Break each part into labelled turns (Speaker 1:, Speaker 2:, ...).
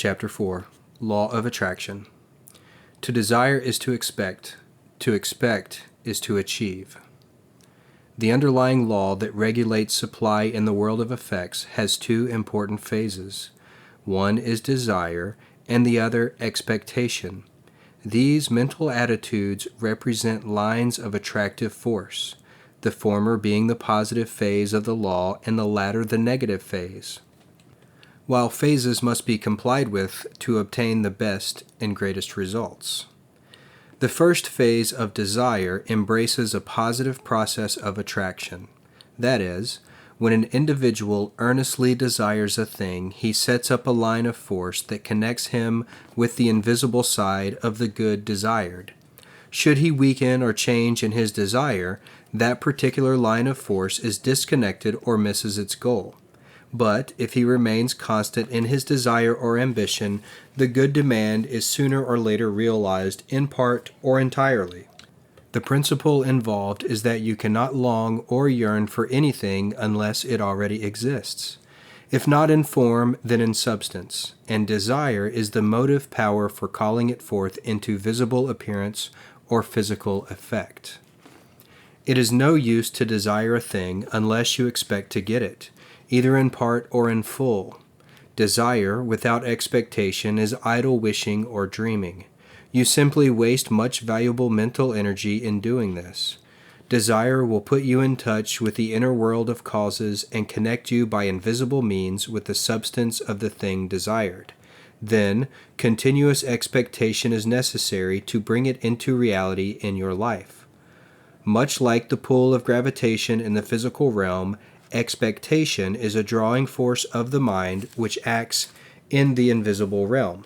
Speaker 1: Chapter 4, Law of Attraction. To desire is to expect is to achieve. The underlying law that regulates supply in the world of effects has two important phases. One is desire, and the other expectation. These mental attitudes represent lines of attractive force, the former being the positive phase of the law and the latter the negative phase, while phases must be complied with to obtain the best and greatest results. The first phase of desire embraces a positive process of attraction. That is, when an individual earnestly desires a thing, he sets up a line of force that connects him with the invisible side of the good desired. Should he weaken or change in his desire, that particular line of force is disconnected or misses its goal. But if he remains constant in his desire or ambition, the good demand is sooner or later realized in part or entirely. The principle involved is that you cannot long or yearn for anything unless it already exists, if not in form, then in substance, and desire is the motive power for calling it forth into visible appearance or physical effect. It is no use to desire a thing unless you expect to get it, either in part or in full. Desire without expectation is idle wishing or dreaming. You simply waste much valuable mental energy in doing this. Desire will put you in touch with the inner world of causes and connect you by invisible means with the substance of the thing desired. Then, continuous expectation is necessary to bring it into reality in your life. Much like the pull of gravitation in the physical realm, expectation is a drawing force of the mind which acts in the invisible realm.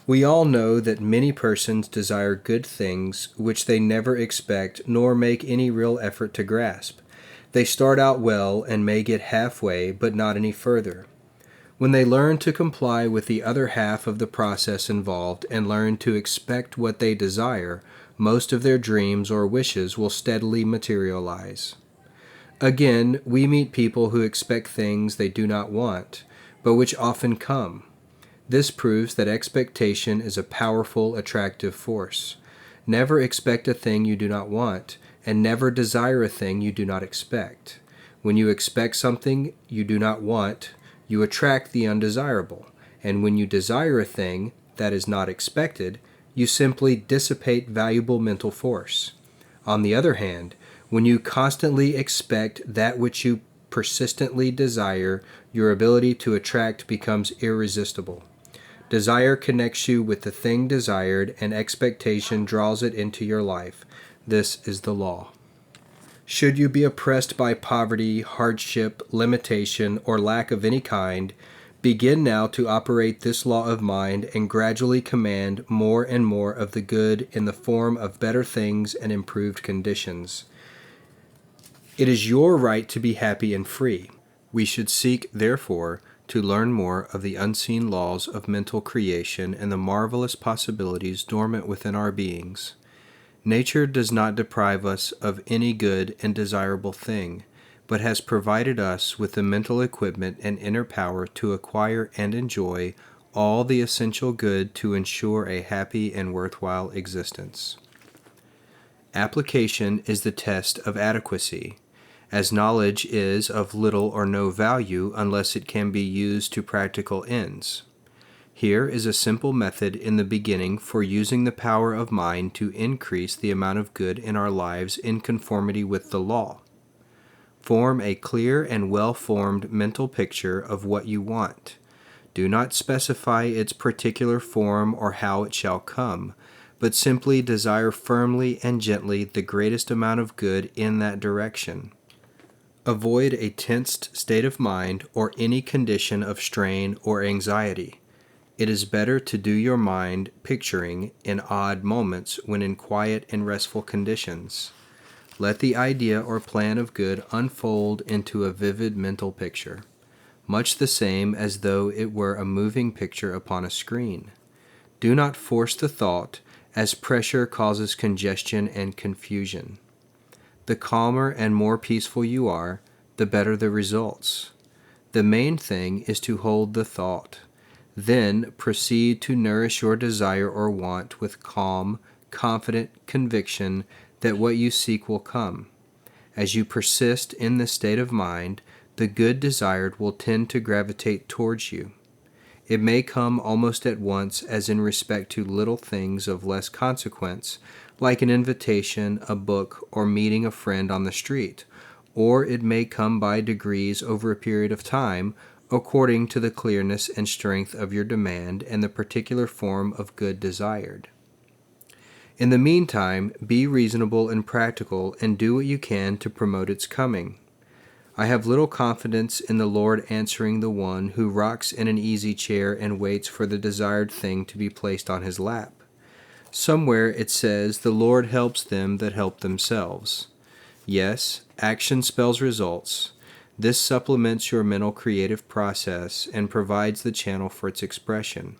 Speaker 1: We all know that many persons desire good things which they never expect nor make any real effort to grasp. They start out well and may get halfway, but not any further. When they learn to comply with the other half of the process involved and learn to expect what they desire, most of their dreams or wishes will steadily materialize. Again, we meet people who expect things they do not want, but which often come. This proves that expectation is a powerful, attractive force. Never expect a thing you do not want, and never desire a thing you do not expect. When you expect something you do not want, you attract the undesirable, and when you desire a thing that is not expected, you simply dissipate valuable mental force. On the other hand, when you constantly expect that which you persistently desire, your ability to attract becomes irresistible. Desire connects you with the thing desired, and expectation draws it into your life. This is the law. Should you be oppressed by poverty, hardship, limitation, or lack of any kind, begin now to operate this law of mind and gradually command more and more of the good in the form of better things and improved conditions. It is your right to be happy and free. We should seek, therefore, to learn more of the unseen laws of mental creation and the marvelous possibilities dormant within our beings. Nature does not deprive us of any good and desirable thing, but has provided us with the mental equipment and inner power to acquire and enjoy all the essential good to ensure a happy and worthwhile existence. Application is the test of adequacy, as knowledge is of little or no value unless it can be used to practical ends. Here is a simple method in the beginning for using the power of mind to increase the amount of good in our lives in conformity with the law. Form a clear and well-formed mental picture of what you want. Do not specify its particular form or how it shall come, but simply desire firmly and gently the greatest amount of good in that direction. Avoid a tensed state of mind or any condition of strain or anxiety. It is better to do your mind picturing in odd moments when in quiet and restful conditions. Let the idea or plan of good unfold into a vivid mental picture, much the same as though it were a moving picture upon a screen. Do not force the thought, as pressure causes congestion and confusion. The calmer and more peaceful you are, the better the results. The main thing is to hold the thought. Then proceed to nourish your desire or want with calm, confident conviction that what you seek will come. As you persist in this state of mind, the good desired will tend to gravitate towards you. It may come almost at once, as in respect to little things of less consequence, like an invitation, a book, or meeting a friend on the street, or it may come by degrees over a period of time, according to the clearness and strength of your demand and the particular form of good desired. In the meantime, be reasonable and practical, and do what you can to promote its coming. I have little confidence in the Lord answering the one who rocks in an easy chair and waits for the desired thing to be placed on his lap. Somewhere it says, "The Lord helps them that help themselves." Yes, action spells results. This supplements your mental creative process and provides the channel for its expression.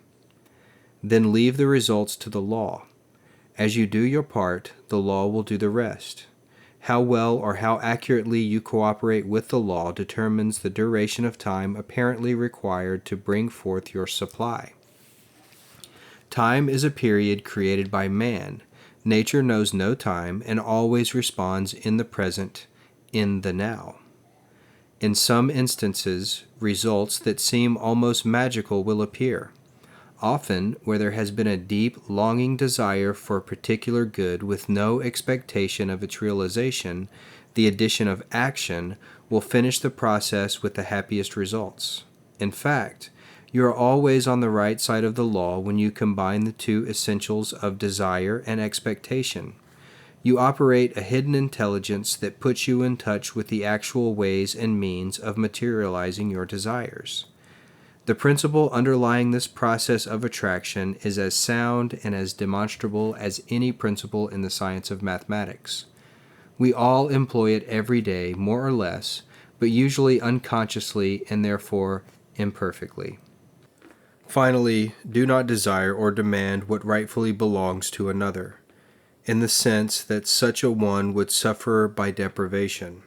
Speaker 1: Then leave the results to the law. As you do your part, the law will do the rest. How well or how accurately you cooperate with the law determines the duration of time apparently required to bring forth your supply. Time is a period created by man. Nature knows no time and always responds in the present, in the now. In some instances, results that seem almost magical will appear. Often, where there has been a deep, longing desire for a particular good with no expectation of its realization, the addition of action will finish the process with the happiest results. In fact, you are always on the right side of the law when you combine the two essentials of desire and expectation. You operate a hidden intelligence that puts you in touch with the actual ways and means of materializing your desires. The principle underlying this process of attraction is as sound and as demonstrable as any principle in the science of mathematics. We all employ it every day, more or less, but usually unconsciously and therefore imperfectly. Finally, do not desire or demand what rightfully belongs to another, in the sense that such a one would suffer by deprivation.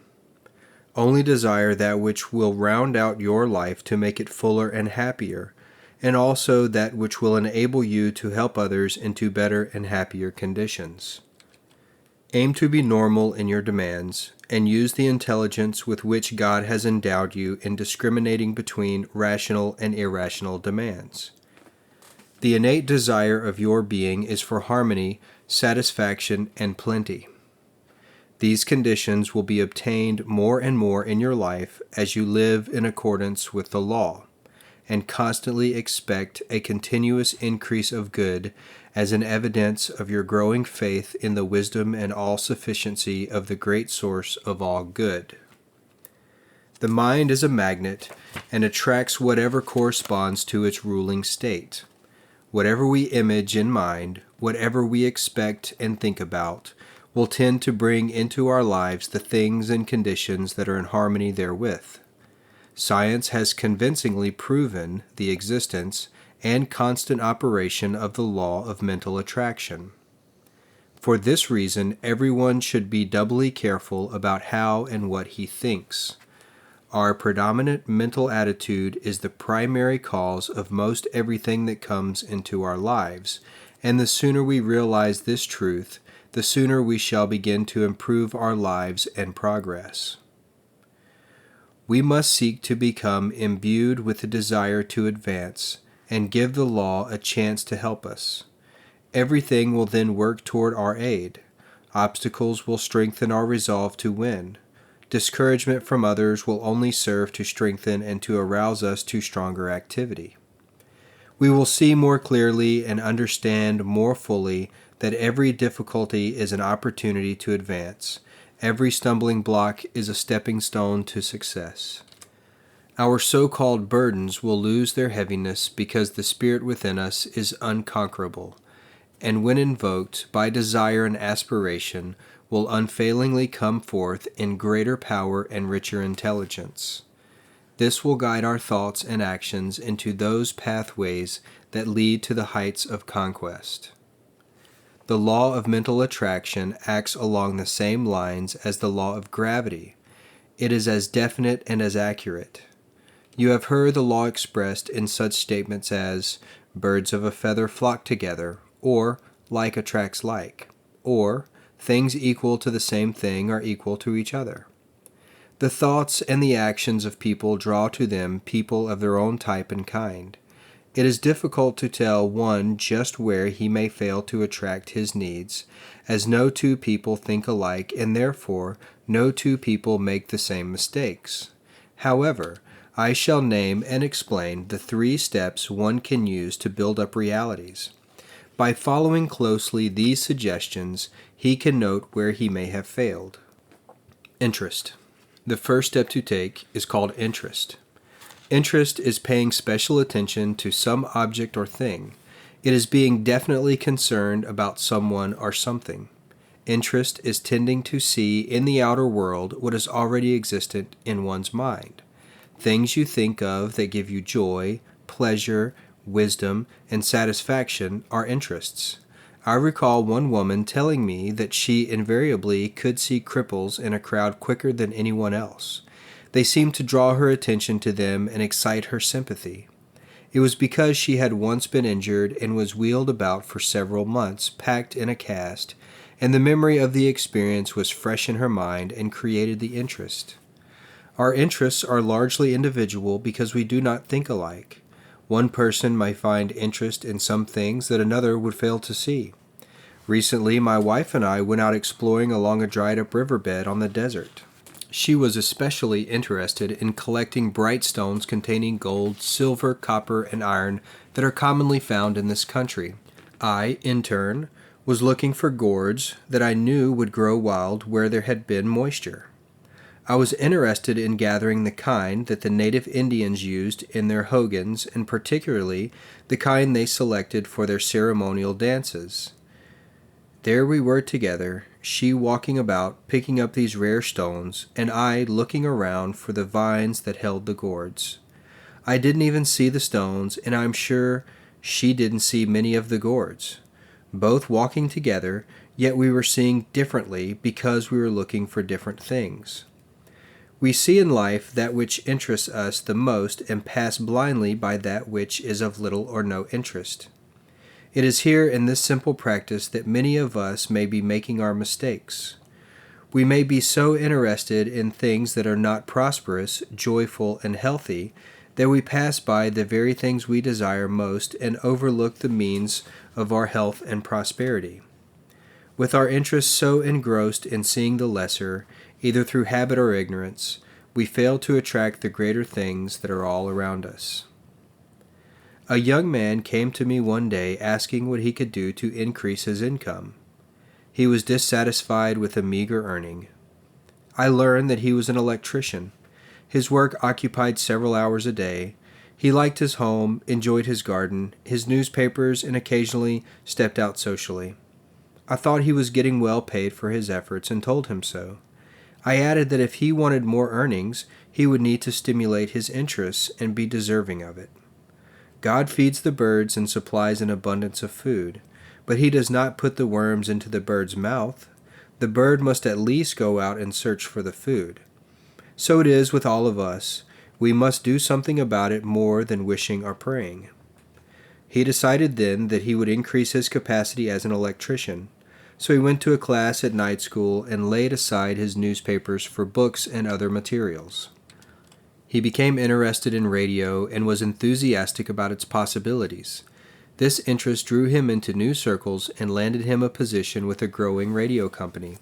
Speaker 1: Only desire that which will round out your life to make it fuller and happier, and also that which will enable you to help others into better and happier conditions. Aim to be normal in your demands, and use the intelligence with which God has endowed you in discriminating between rational and irrational demands. The innate desire of your being is for harmony, satisfaction, and plenty. These conditions will be obtained more and more in your life as you live in accordance with the law, and constantly expect a continuous increase of good as an evidence of your growing faith in the wisdom and all-sufficiency of the great source of all good. The mind is a magnet and attracts whatever corresponds to its ruling state. Whatever we image in mind, whatever we expect and think about, will tend to bring into our lives the things and conditions that are in harmony therewith. Science has convincingly proven the existence and constant operation of the law of mental attraction. For this reason, everyone should be doubly careful about how and what he thinks. Our predominant mental attitude is the primary cause of most everything that comes into our lives, and the sooner we realize this truth, the sooner we shall begin to improve our lives and progress. We must seek to become imbued with the desire to advance and give the law a chance to help us. Everything will then work toward our aid. Obstacles will strengthen our resolve to win. Discouragement from others will only serve to strengthen and to arouse us to stronger activity. We will see more clearly and understand more fully that every difficulty is an opportunity to advance. Every stumbling block is a stepping stone to success. Our so-called burdens will lose their heaviness because the spirit within us is unconquerable, and when invoked by desire and aspiration, will unfailingly come forth in greater power and richer intelligence. This will guide our thoughts and actions into those pathways that lead to the heights of conquest. The law of mental attraction acts along the same lines as the law of gravity. It is as definite and as accurate. You have heard the law expressed in such statements as, birds of a feather flock together, or like attracts like, or things equal to the same thing are equal to each other. The thoughts and the actions of people draw to them people of their own type and kind. It is difficult to tell one just where he may fail to attract his needs, as no two people think alike, and therefore no two people make the same mistakes. However, I shall name and explain the 3 steps one can use to build up realities. By following closely these suggestions, he can note where he may have failed. Interest. The first step to take is called interest. Interest is paying special attention to some object or thing. It is being definitely concerned about someone or something. Interest is tending to see in the outer world what is already existent in one's mind. Things you think of that give you joy, pleasure, wisdom, and satisfaction are interests. I recall one woman telling me that she invariably could see cripples in a crowd quicker than anyone else. They seemed to draw her attention to them and excite her sympathy. It was because she had once been injured and was wheeled about for several months, packed in a cast, and the memory of the experience was fresh in her mind and created the interest. Our interests are largely individual because we do not think alike. One person may find interest in some things that another would fail to see. Recently, my wife and I went out exploring along a dried-up riverbed on the desert. She was especially interested in collecting bright stones containing gold, silver, copper, and iron that are commonly found in this country. I, in turn, was looking for gourds that I knew would grow wild where there had been moisture. I was interested in gathering the kind that the native Indians used in their hogans, and particularly the kind they selected for their ceremonial dances. There we were together, she walking about picking up these rare stones, and I looking around for the vines that held the gourds. I didn't even see the stones, and I'm sure she didn't see many of the gourds. Both walking together, yet we were seeing differently because we were looking for different things. We see in life that which interests us the most and pass blindly by that which is of little or no interest. It is here in this simple practice that many of us may be making our mistakes. We may be so interested in things that are not prosperous, joyful, and healthy that we pass by the very things we desire most and overlook the means of our health and prosperity. With our interests so engrossed in seeing the lesser, either through habit or ignorance, we fail to attract the greater things that are all around us. A young man came to me one day asking what he could do to increase his income. He was dissatisfied with a meager earning. I learned that he was an electrician. His work occupied several hours a day. He liked his home, enjoyed his garden, his newspapers, and occasionally stepped out socially. I thought he was getting well paid for his efforts and told him so. I added that if he wanted more earnings, he would need to stimulate his interests and be deserving of it. God feeds the birds and supplies an abundance of food, but he does not put the worms into the bird's mouth. The bird must at least go out and search for the food. So it is with all of us. We must do something about it more than wishing or praying. He decided then that he would increase his capacity as an electrician. So he went to a class at night school and laid aside his newspapers for books and other materials. He became interested in radio and was enthusiastic about its possibilities. This interest drew him into new circles and landed him a position with a growing radio company.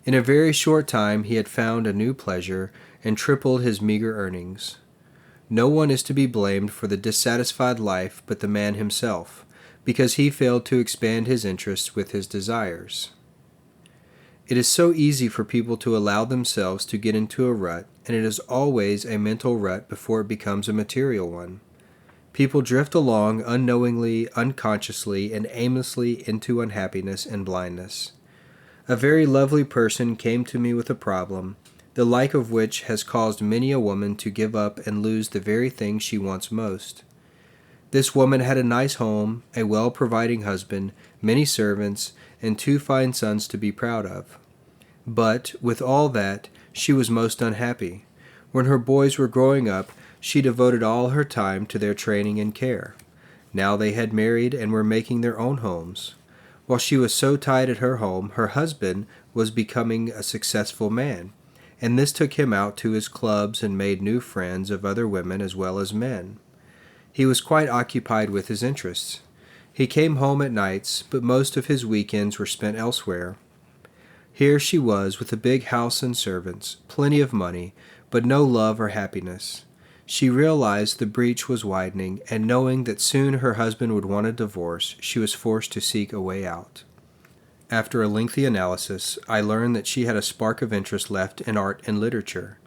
Speaker 1: In a very short time he had found a new pleasure and tripled his meager earnings. No one is to be blamed for the dissatisfied life but the man himself, because he failed to expand his interests with his desires. It is so easy for people to allow themselves to get into a rut, and it is always a mental rut before it becomes a material one. People drift along unknowingly, unconsciously, and aimlessly into unhappiness and blindness. A very lovely person came to me with a problem, the like of which has caused many a woman to give up and lose the very thing she wants most. This woman had a nice home, a well-providing husband, many servants, and 2 fine sons to be proud of. But, with all that, she was most unhappy. When her boys were growing up, She devoted all her time to their training and care. Now they had married and were making their own homes. While she was so tied at her home, her husband was becoming a successful man, and this took him out to his clubs and made new friends of other women as well as men. He was quite occupied with his interests. He came home at nights, but most of his weekends were spent elsewhere. Here she was with a big house and servants, plenty of money, but no love or happiness. She realized the breach was widening, and knowing that soon her husband would want a divorce, she was forced to seek a way out. After a lengthy analysis, I learned that she had a spark of interest left in art and literature.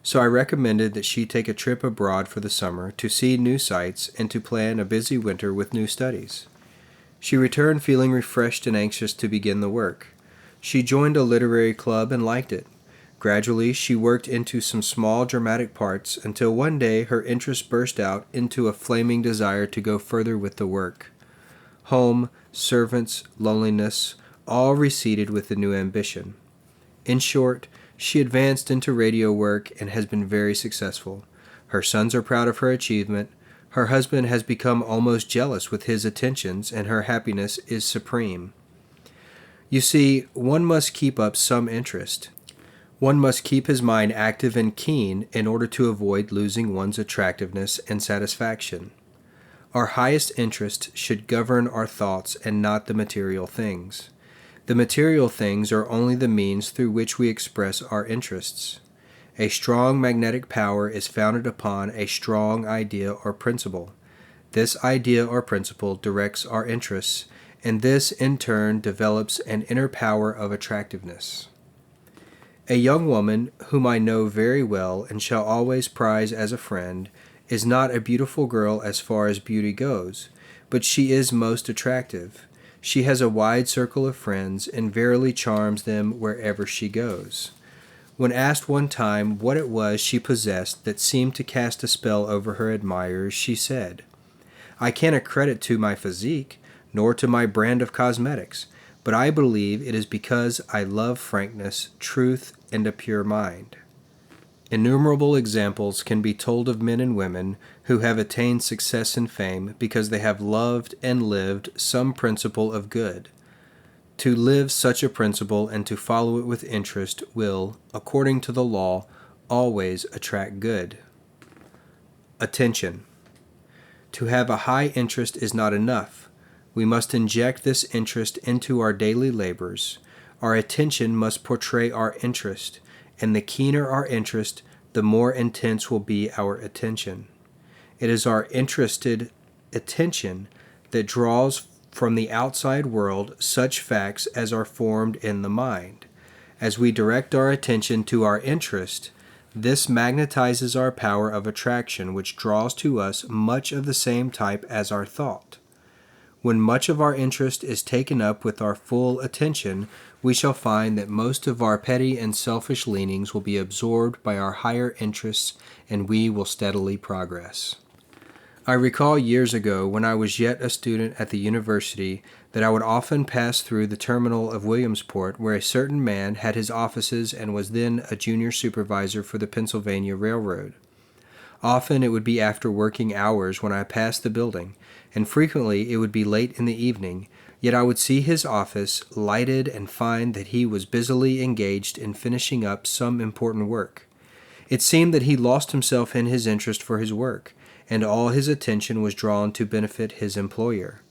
Speaker 1: So I recommended that she take a trip abroad for the summer to see new sights and to plan a busy winter with new studies. She returned feeling refreshed and anxious to begin the work. She joined a literary club and liked it. Gradually, she worked into some small dramatic parts until one day her interest burst out into a flaming desire to go further with the work. Home, servants, loneliness, all receded with the new ambition. In short, she advanced into radio work and has been very successful. Her sons are proud of her achievement. Her husband has become almost jealous with his attentions, and her happiness is supreme. You see, one must keep up some interest. One must keep his mind active and keen in order to avoid losing one's attractiveness and satisfaction. Our highest interest should govern our thoughts and not the material things. The material things are only the means through which we express our interests. A strong magnetic power is founded upon a strong idea or principle. This idea or principle directs our interests, and this in turn develops an inner power of attractiveness. A young woman, whom I know very well and shall always prize as a friend, is not a beautiful girl as far as beauty goes, but she is most attractive. She has a wide circle of friends and verily charms them wherever she goes. When asked one time what it was she possessed that seemed to cast a spell over her admirers, she said, "I can't accredit to my physique, nor to my brand of cosmetics, but I believe it is because I love frankness, truth, and a pure mind." Innumerable examples can be told of men and women who have attained success and fame because they have loved and lived some principle of good. To live such a principle and to follow it with interest will, according to the law, always attract good. Attention. To have a high interest is not enough. We must inject this interest into our daily labors. Our attention must portray our interest, and the keener our interest, the more intense will be our attention. It is our interested attention that draws from the outside world such facts as are formed in the mind. As we direct our attention to our interest, this magnetizes our power of attraction, which draws to us much of the same type as our thought. When much of our interest is taken up with our full attention, we shall find that most of our petty and selfish leanings will be absorbed by our higher interests, and we will steadily progress. I recall years ago, when I was yet a student at the university, that I would often pass through the terminal of Williamsport, where a certain man had his offices and was then a junior supervisor for the Pennsylvania Railroad. Often it would be after working hours when I passed the building, and frequently it would be late in the evening, yet I would see his office lighted and find that he was busily engaged in finishing up some important work. It seemed that he lost himself in his interest for his work, and all his attention was drawn to benefit his employer.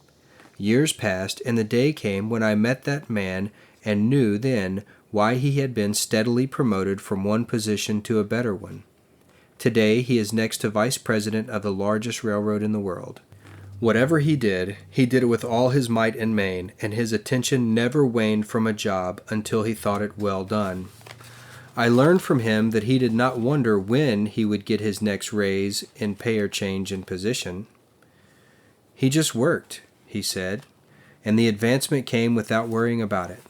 Speaker 1: Years passed, and the day came when I met that man and knew then why he had been steadily promoted from one position to a better one. Today he is next to vice president of the largest railroad in the world. Whatever he did it with all his might and main, and his attention never waned from a job until he thought it well done. I learned from him that he did not wonder when he would get his next raise in pay or change in position. He just worked, he said, and the advancement came without worrying about it.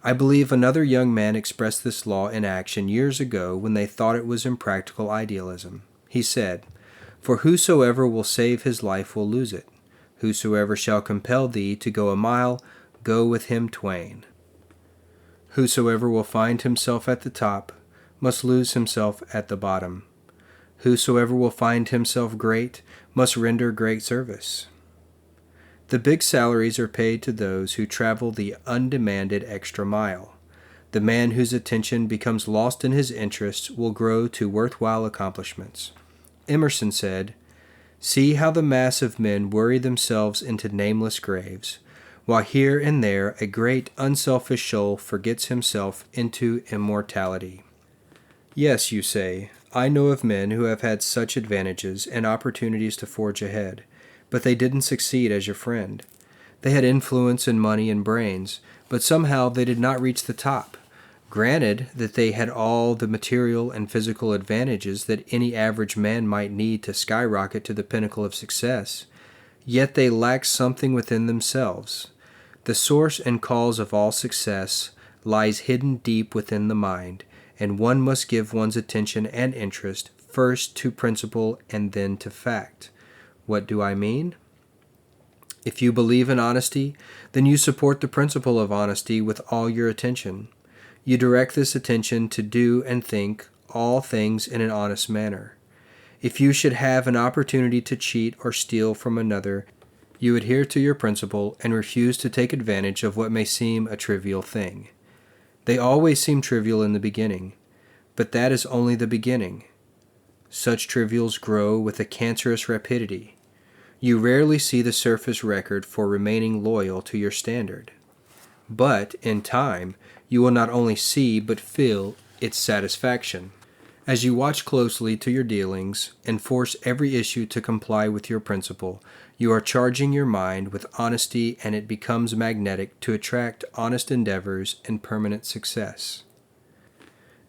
Speaker 1: I believe another young man expressed this law in action years ago when they thought it was impractical idealism. He said, "For whosoever will save his life will lose it. Whosoever shall compel thee to go a mile, go with him twain. Whosoever will find himself at the top must lose himself at the bottom. Whosoever will find himself great must render great service. The big salaries are paid to those who travel the undemanded extra mile. The man whose attention becomes lost in his interests will grow to worthwhile accomplishments. Emerson said, "See how the mass of men worry themselves into nameless graves, while here and there a great unselfish soul forgets himself into immortality." Yes, you say, I know of men who have had such advantages and opportunities to forge ahead, but they didn't succeed as your friend. They had influence and money and brains, but somehow they did not reach the top. Granted that they had all the material and physical advantages that any average man might need to skyrocket to the pinnacle of success, yet they lacked something within themselves. The source and cause of all success lies hidden deep within the mind, and one must give one's attention and interest first to principle and then to fact. What do I mean? If you believe in honesty, then you support the principle of honesty with all your attention. You direct this attention to do and think all things in an honest manner. If you should have an opportunity to cheat or steal from another, you adhere to your principle and refuse to take advantage of what may seem a trivial thing. They always seem trivial in the beginning, but that is only the beginning. Such trivials grow with a cancerous rapidity. You rarely see the surface record for remaining loyal to your standard. But, in time, you will not only see but feel its satisfaction. As you watch closely to your dealings and force every issue to comply with your principle, you are charging your mind with honesty, and it becomes magnetic to attract honest endeavors and permanent success.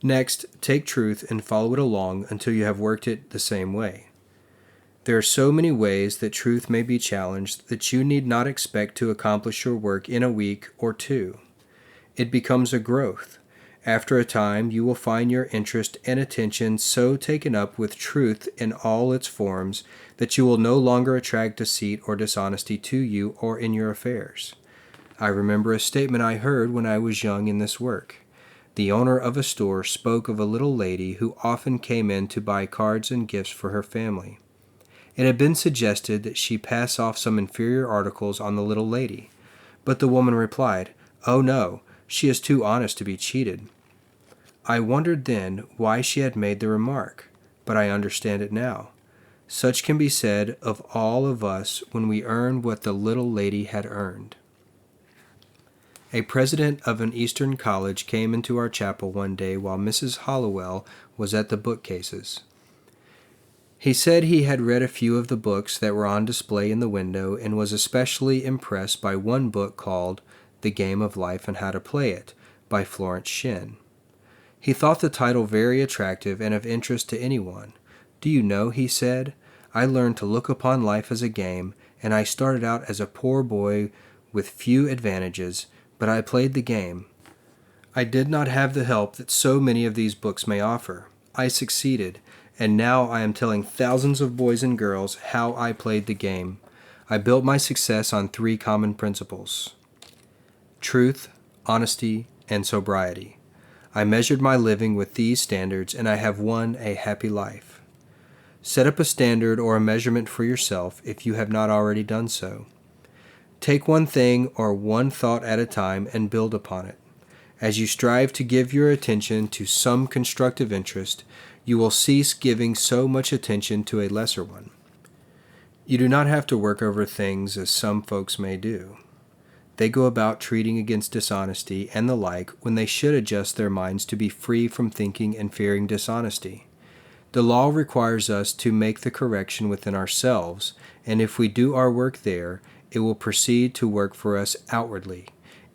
Speaker 1: Next, take truth and follow it along until you have worked it the same way. There are so many ways that truth may be challenged that you need not expect to accomplish your work in a week or two. It becomes a growth. After a time, you will find your interest and attention so taken up with truth in all its forms that you will no longer attract deceit or dishonesty to you or in your affairs. I remember a statement I heard when I was young in this work. The owner of a store spoke of a little lady who often came in to buy cards and gifts for her family. It had been suggested that she pass off some inferior articles on the little lady, but the woman replied, "Oh no, she is too honest to be cheated." I wondered then why she had made the remark, but I understand it now. Such can be said of all of us when we earn what the little lady had earned. A president of an Eastern college came into our chapel one day while Mrs. Holliwell was at the bookcases. He said he had read a few of the books that were on display in the window and was especially impressed by one book called The Game of Life and How to Play It by Florence Shen. He thought the title very attractive and of interest to anyone. "Do you know," he said, "I learned to look upon life as a game, and I started out as a poor boy with few advantages, but I played the game. I did not have the help that so many of these books may offer. I succeeded, and now I am telling thousands of boys and girls how I played the game. I built my success on 3 common principles: truth, honesty, and sobriety. I measured my living with these standards, and I have won a happy life." Set up a standard or a measurement for yourself if you have not already done so. Take one thing or one thought at a time and build upon it. As you strive to give your attention to some constructive interest, you will cease giving so much attention to a lesser one. You do not have to work over things as some folks may do. They go about treating against dishonesty and the like when they should adjust their minds to be free from thinking and fearing dishonesty. The law requires us to make the correction within ourselves, and if we do our work there, it will proceed to work for us outwardly.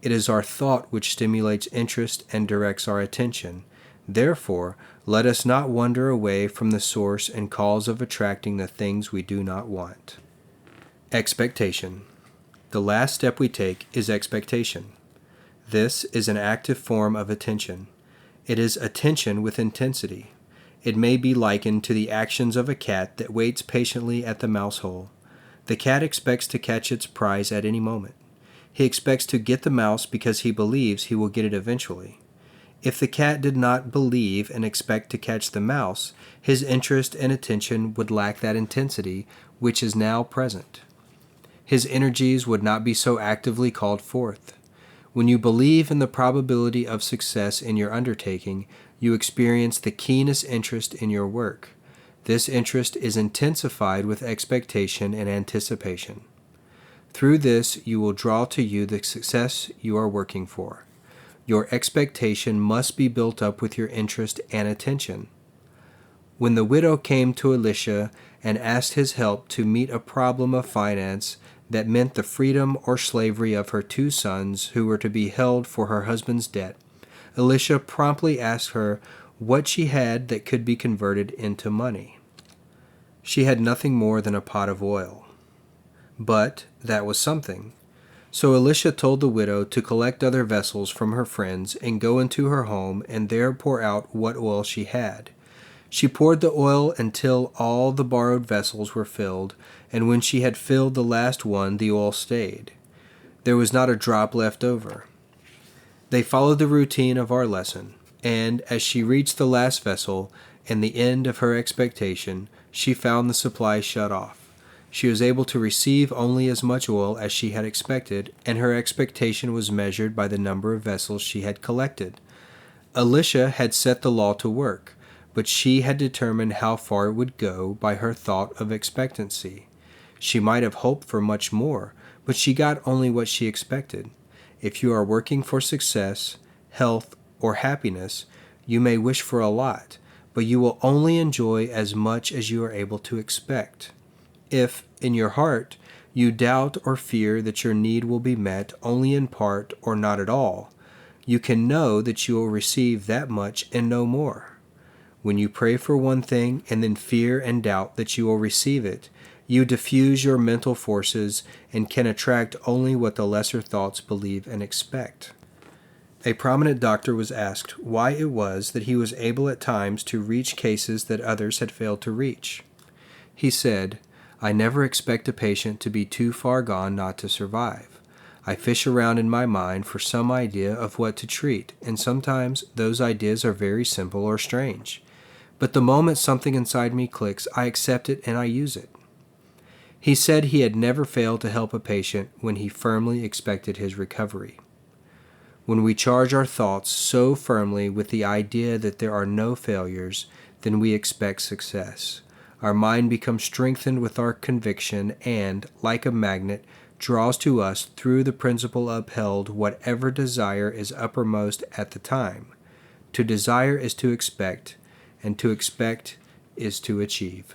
Speaker 1: It is our thought which stimulates interest and directs our attention. Therefore, let us not wander away from the source and cause of attracting the things we do not want. Expectation. The last step we take is expectation. This is an active form of attention. It is attention with intensity. It may be likened to the actions of a cat that waits patiently at the mouse hole. The cat expects to catch its prize at any moment. He expects to get the mouse because he believes he will get it eventually. If the cat did not believe and expect to catch the mouse, his interest and attention would lack that intensity which is now present. His energies would not be so actively called forth. When you believe in the probability of success in your undertaking, you experience the keenest interest in your work. This interest is intensified with expectation and anticipation. Through this, you will draw to you the success you are working for. Your expectation must be built up with your interest and attention. When the widow came to Elisha and asked his help to meet a problem of finance that meant the freedom or slavery of her 2 sons who were to be held for her husband's debt, Elisha promptly asked her what she had that could be converted into money. She had nothing more than a pot of oil. But that was something. So Elisha told the widow to collect other vessels from her friends and go into her home and there pour out what oil she had. She poured the oil until all the borrowed vessels were filled, and when she had filled the last one, the oil stayed. There was not a drop left over. They followed the routine of our lesson, and as she reached the last vessel and the end of her expectation, she found the supply shut off. She was able to receive only as much oil as she had expected, and her expectation was measured by the number of vessels she had collected. Elisha had set the law to work, but she had determined how far it would go by her thought of expectancy. She might have hoped for much more, but she got only what she expected. If you are working for success, health, or happiness, you may wish for a lot, but you will only enjoy as much as you are able to expect. If, in your heart, you doubt or fear that your need will be met only in part or not at all, you can know that you will receive that much and no more. When you pray for one thing and then fear and doubt that you will receive it, you diffuse your mental forces and can attract only what the lesser thoughts believe and expect. A prominent doctor was asked why it was that he was able at times to reach cases that others had failed to reach. He said, "I never expect a patient to be too far gone not to survive. I fish around in my mind for some idea of what to treat, and sometimes those ideas are very simple or strange. But the moment something inside me clicks, I accept it and I use it." He said he had never failed to help a patient when he firmly expected his recovery. When we charge our thoughts so firmly with the idea that there are no failures, then we expect success. Our mind becomes strengthened with our conviction and, like a magnet, draws to us through the principle upheld whatever desire is uppermost at the time. To desire is to expect, and to expect is to achieve.